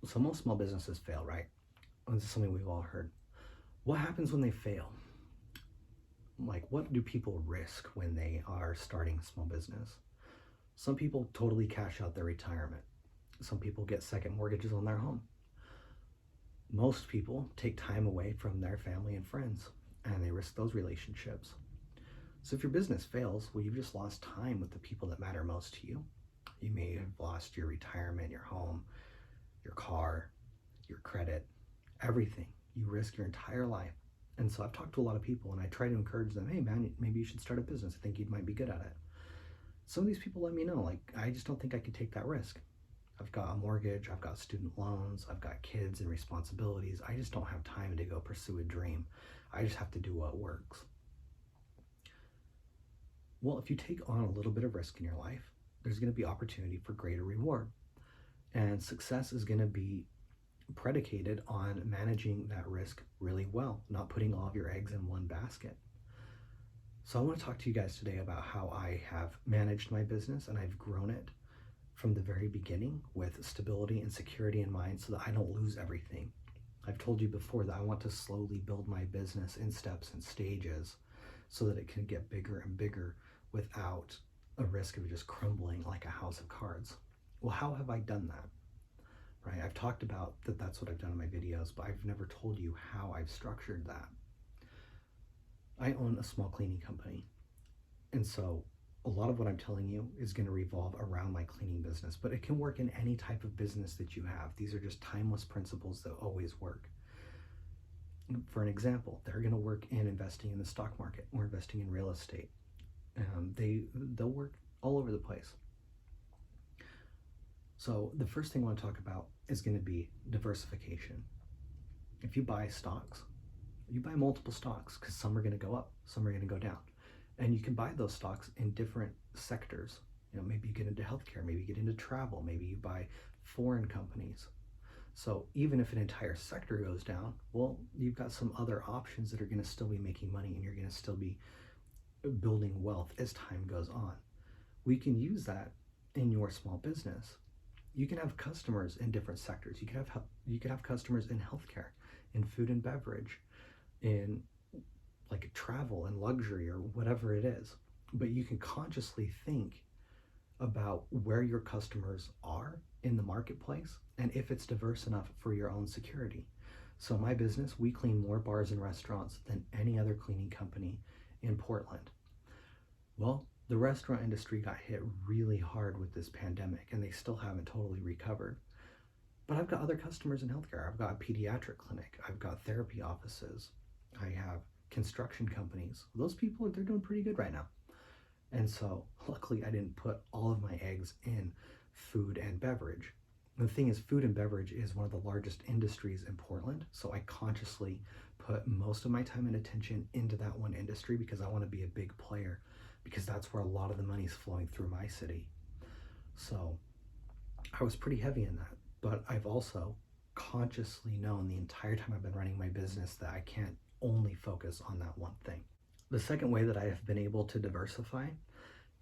So most small businesses fail, right? This is something we've all heard. What happens when they fail? Like, what do people risk when they are starting a small business? Some people totally cash out their retirement. Some people get second mortgages on their home. Most people take time away from their family and friends, and they risk those relationships. So if your business fails, well, you've just lost time with the people that matter most to you. You may have lost your retirement, your home, your car, your credit, everything. You risk your entire life. And so I've talked to a lot of people and I try to encourage them, hey man, maybe you should start a business. I think you might be good at it. Some of these people let me know, like, I just don't think I could take that risk. I've got a mortgage, I've got student loans, I've got kids and responsibilities. I just don't have time to go pursue a dream. I just have to do what works. Well, if you take on a little bit of risk in your life, there's going to be opportunity for greater reward. And success is going to be predicated on managing that risk really well, not putting all of your eggs in one basket. So I want to talk to you guys today about how I have managed my business and I've grown it from the very beginning with stability and security in mind so that I don't lose everything. I've told you before that I want to slowly build my business in steps and stages so that it can get bigger and bigger without a risk of just crumbling like a house of cards. Well, how have I done that? Right? I've talked about that that's what I've done in my videos, but I've never told you how I've structured that. I own a small cleaning company. And so a lot of what I'm telling you is going to revolve around my cleaning business, but it can work in any type of business that you have. These are just timeless principles that always work. For an example, they're going to work in investing in the stock market or investing in real estate. They'll work all over the place. So the first thing I want to talk about is going to be diversification. If you buy stocks, you buy multiple stocks because some are going to go up, some are going to go down. And you can buy those stocks in different sectors. Maybe you get into healthcare, maybe you get into travel, maybe you buy foreign companies. So even if an entire sector goes down, well, you've got some other options that are going to still be making money and you're going to still be building wealth as time goes on. We can use that in your small business. You can have customers in different sectors. You could have customers in healthcare, in food and beverage, in like travel and luxury or whatever it is. But you can consciously think about where your customers are in the marketplace and if it's diverse enough for your own security. So my business, we clean more bars and restaurants than any other cleaning company in Portland. Well, the restaurant industry got hit really hard with this pandemic and they still haven't totally recovered. But I've got other customers in healthcare. I've got a pediatric clinic. I've got therapy offices. I have construction companies. Those people, they're doing pretty good right now. And so luckily I didn't put all of my eggs in food and beverage. The thing is, food and beverage is one of the largest industries in Portland. So I consciously put most of my time and attention into that one industry because I want to be a big player, because that's where a lot of the money is flowing through my city. So I was pretty heavy in that, but I've also consciously known the entire time I've been running my business that I can't only focus on that one thing. The second way that I have been able to diversify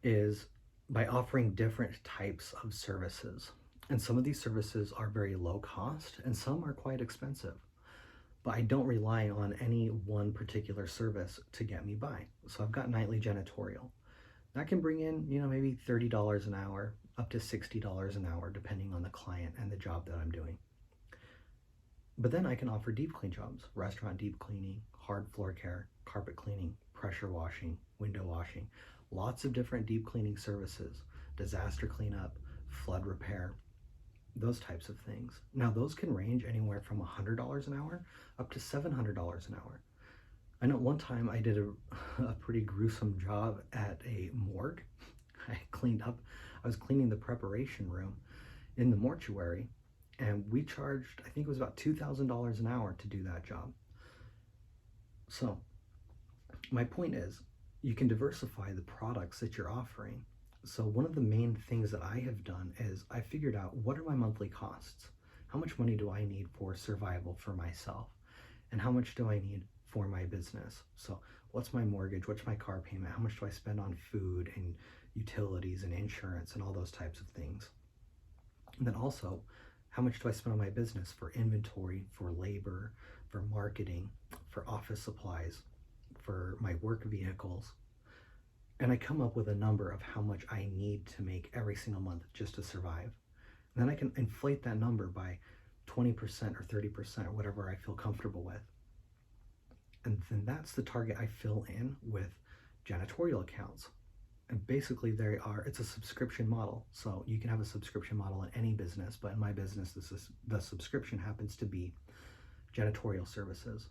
is by offering different types of services. And some of these services are very low cost and some are quite expensive. But I don't rely on any one particular service to get me by. So I've got nightly janitorial. That can bring in, maybe $30 an hour, up to $60 an hour, depending on the client and the job that I'm doing. But then I can offer deep clean jobs, restaurant deep cleaning, hard floor care, carpet cleaning, pressure washing, window washing, lots of different deep cleaning services, disaster cleanup, flood repair, those types of things. Now those can range anywhere from $100 an hour up to $700 an hour. I know one time I did a pretty gruesome job at a morgue. I was cleaning the preparation room in the mortuary, and we charged, I think it was about $2,000 an hour to do that job. So my point is, you can diversify the products that you're offering. So one of the main things that I have done is I figured out, what are my monthly costs? How much money do I need for survival for myself? And how much do I need for my business? So what's my mortgage? What's my car payment? How much do I spend on food and utilities and insurance and all those types of things? And then also, How much do I spend on my business for inventory, for labor, for marketing, for office supplies, for my work vehicles? And I come up with a number of how much I need to make every single month just to survive. And then I can inflate that number by 20% or 30% or whatever I feel comfortable with. And then that's the target I fill in with janitorial accounts. And basically it's a subscription model. So you can have a subscription model in any business, but in my business, the subscription happens to be janitorial services.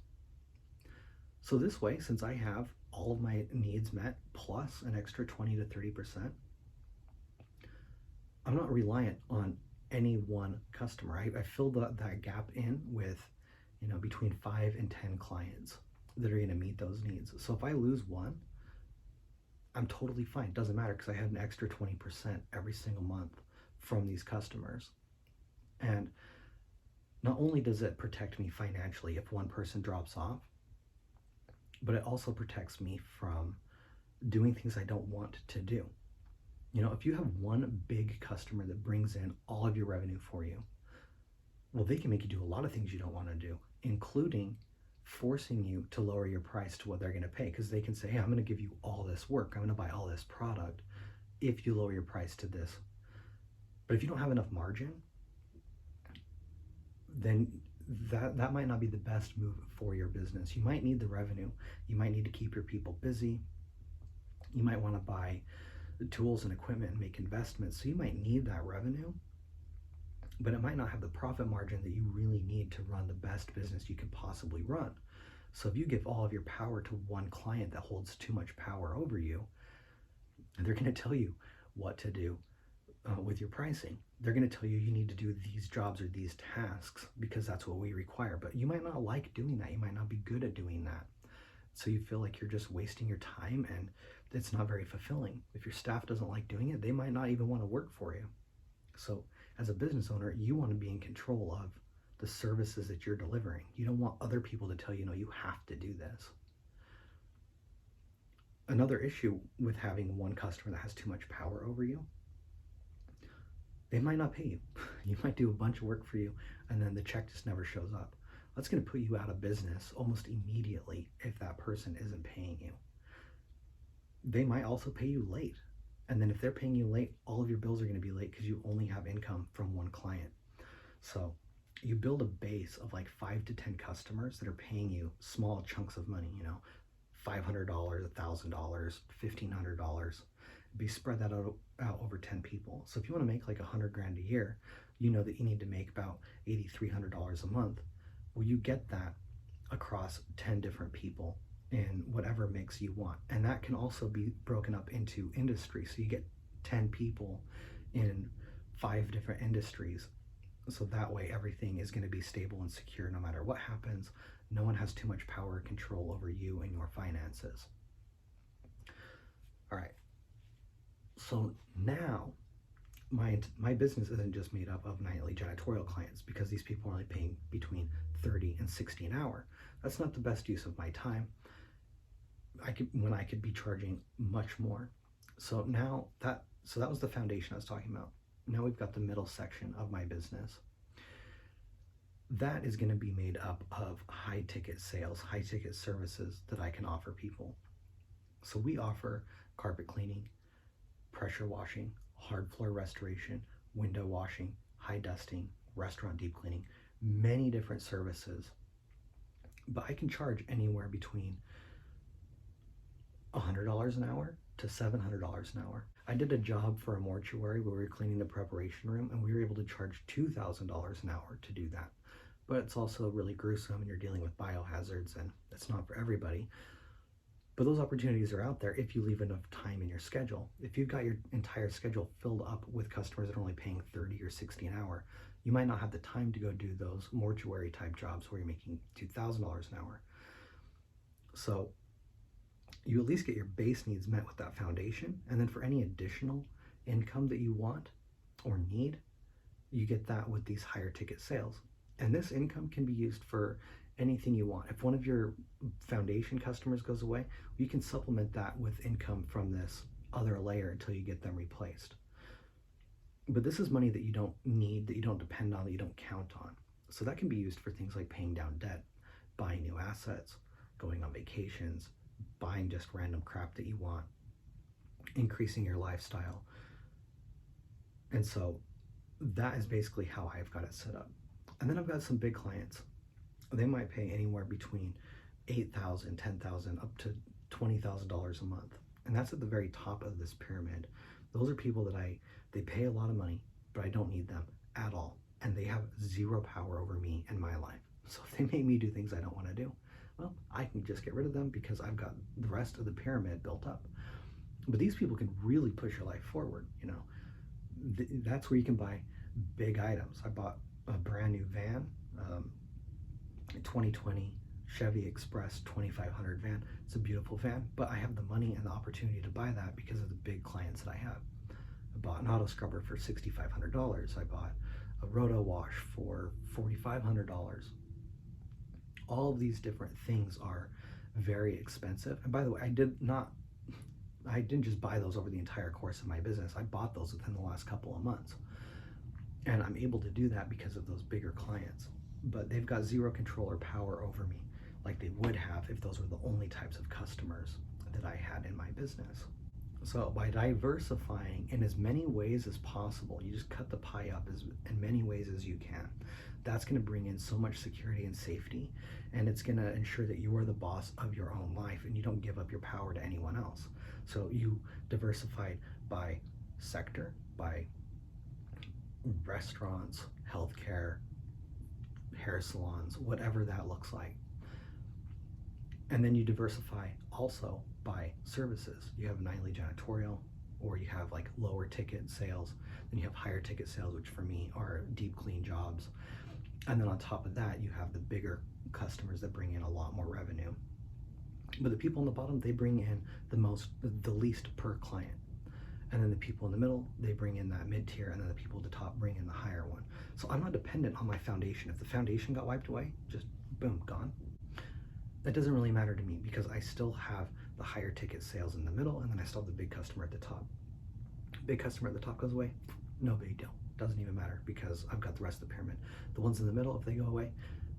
So this way, since I have all of my needs met plus an extra 20 to 30%, I'm not reliant on any one customer. I fill that gap in with, between 5 and 10 clients that are going to meet those needs. So if I lose one, I'm totally fine. It doesn't matter because I had an extra 20% every single month from these customers. And not only does it protect me financially if one person drops off, but it also protects me from doing things I don't want to do. If you have one big customer that brings in all of your revenue for you, well, they can make you do a lot of things you don't want to do, including forcing you to lower your price to what they're going to pay, because they can say, hey, I'm going to give you all this work, I'm going to buy all this product if you lower your price to this. But if you don't have enough margin, then that might not be the best move for your business. You might need the revenue, you might need to keep your people busy, you might want to buy the tools and equipment and make investments, so you might need that revenue, but it might not have the profit margin that you really need to run the best business you can possibly run. So if you give all of your power to one client that holds too much power over you, they're going to tell you what to do with your pricing. They're going to tell you need to do these jobs or these tasks because that's what we require, but you might not like doing that. You might not be good at doing that. So you feel like you're just wasting your time and it's not very fulfilling. If your staff doesn't like doing it, they might not even want to work for you. So as a business owner, you want to be in control of the services that you're delivering. You don't want other people to tell you, no, you have to do this. Another issue with having one customer that has too much power over you, they might not pay you. You might do a bunch of work for you and then the check just never shows up. That's going to put you out of business almost immediately if that person isn't paying you. They might also pay you late. And then if they're paying you late, all of your bills are going to be late because you only have income from one client. So you build a base of like 5 to 10 customers that are paying you small chunks of money, $500, $1,000, $1,500. Be spread that out over 10 people. So if you want to make like $100,000 a year, you know that you need to make about $8,300 a month. Well, you get that across 10 different people in whatever mix you want. And that can also be broken up into industries. So you get 10 people in 5 different industries. So that way everything is going to be stable and secure no matter what happens. No one has too much power or control over you and your finances. All right. So now my business isn't just made up of nightly janitorial clients because these people are only paying between 30 and 60 an hour. That's not the best use of my time. I could be charging much more. So that was the foundation I was talking about. Now we've got the middle section of my business. That is going to be made up of high ticket sales, high ticket services that I can offer people. So we offer carpet cleaning, pressure washing, hard floor restoration, window washing, high dusting, restaurant deep cleaning, many different services. But I can charge anywhere between $100 an hour to $700 an hour. I did a job for a mortuary where we were cleaning the preparation room and we were able to charge $2,000 an hour to do that. But it's also really gruesome and you're dealing with biohazards and it's not for everybody. But those opportunities are out there if you leave enough time in your schedule. If you've got your entire schedule filled up with customers that are only paying 30 or 60 an hour, you might not have the time to go do those mortuary type jobs where you're making $2,000 an hour. So you at least get your base needs met with that foundation. And then for any additional income that you want or need, you get that with these higher ticket sales. And this income can be used for anything you want. If one of your foundation customers goes away, you can supplement that with income from this other layer until you get them replaced. But this is money that you don't need, that you don't depend on, that you don't count on. So that can be used for things like paying down debt, buying new assets, going on vacations, buying just random crap that you want, increasing your lifestyle. And so that is basically how I've got it set up. And then I've got some big clients. They might pay anywhere between $8,000, $10,000, up to $20,000 a month. And that's at the very top of this pyramid. Those are people that they pay a lot of money, but I don't need them at all. And they have zero power over me and my life. So if they make me do things I don't want to do, well, I can just get rid of them because I've got the rest of the pyramid built up. But these people can really push your life forward, you know. That's where you can buy big items. I bought a brand new van, 2020 Chevy Express 2500 van. It's a beautiful van, but I have the money and the opportunity to buy that because of the big clients that I have. I bought an auto scrubber for $6,500. I bought a roto wash for $4,500. All of these different things are very expensive. And by the way, I didn't just buy those over the entire course of my business. I bought those within the last couple of months. And I'm able to do that because of those bigger clients. But they've got zero control or power over me like they would have if those were the only types of customers that I had in my business. So by diversifying in as many ways as possible, you just cut the pie up in many ways as you can. That's going to bring in so much security and safety, and it's going to ensure that you are the boss of your own life and you don't give up your power to anyone else. So you diversified by sector, by restaurants, healthcare, hair salons, whatever that looks like. And then you diversify also by services. You have nightly janitorial, or you have like lower ticket sales. Then you have higher ticket sales, which for me are deep clean jobs. And then on top of that, you have the bigger customers that bring in a lot more revenue. But the people on the bottom, they bring in the least per client. And then the people in the middle, they bring in that mid-tier, and then the people at the top bring in the higher one. So I'm not dependent on my foundation. If the foundation got wiped away, just boom, gone. That doesn't really matter to me because I still have the higher ticket sales in the middle, and then I still have the big customer at the top. Big customer at the top goes away, no big deal. Doesn't even matter because I've got the rest of the pyramid. The ones in the middle, if they go away,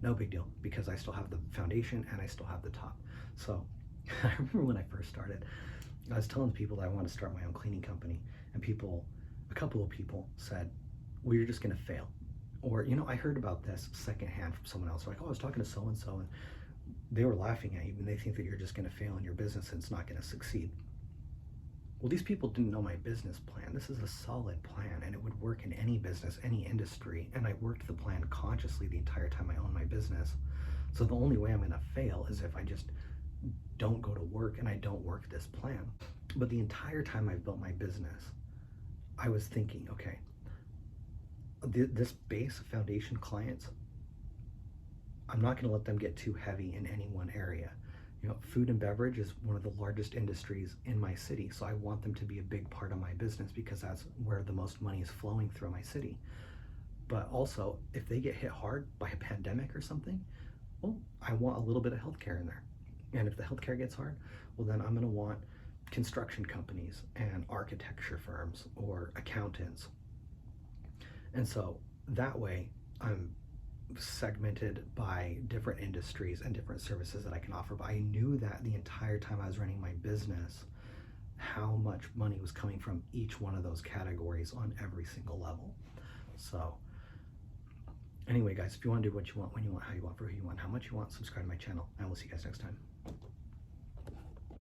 no big deal because I still have the foundation and I still have the top. So I remember when I first started, I was telling people that I wanted to start my own cleaning company, and a couple of people said, well, you're just gonna fail. Or, you know, I heard about this secondhand from someone else. Like, oh, I was talking to so-and-so and they were laughing at you and they think that you're just gonna fail in your business and it's not gonna succeed. Well, these people didn't know my business plan. This is a solid plan and it would work in any business, any industry. And I worked the plan consciously the entire time I owned my business. So the only way I'm gonna fail is if I just don't go to work and I don't work this plan. But the entire time I've built my business, I was thinking, okay, this base foundation clients, I'm not going to let them get too heavy in any one area. You know, food and beverage is one of the largest industries in my city, so I want them to be a big part of my business because that's where the most money is flowing through my city. But also, if they get hit hard by a pandemic or something, well, I want a little bit of healthcare in there. And if the healthcare gets hard, well, then I'm going to want construction companies and architecture firms or accountants. And so that way I'm segmented by different industries and different services that I can offer. But I knew that the entire time I was running my business, how much money was coming from each one of those categories on every single level. So anyway, guys, if you want to do what you want, when you want, how you want, for who you want, how much you want, subscribe to my channel. And we'll see you guys next time.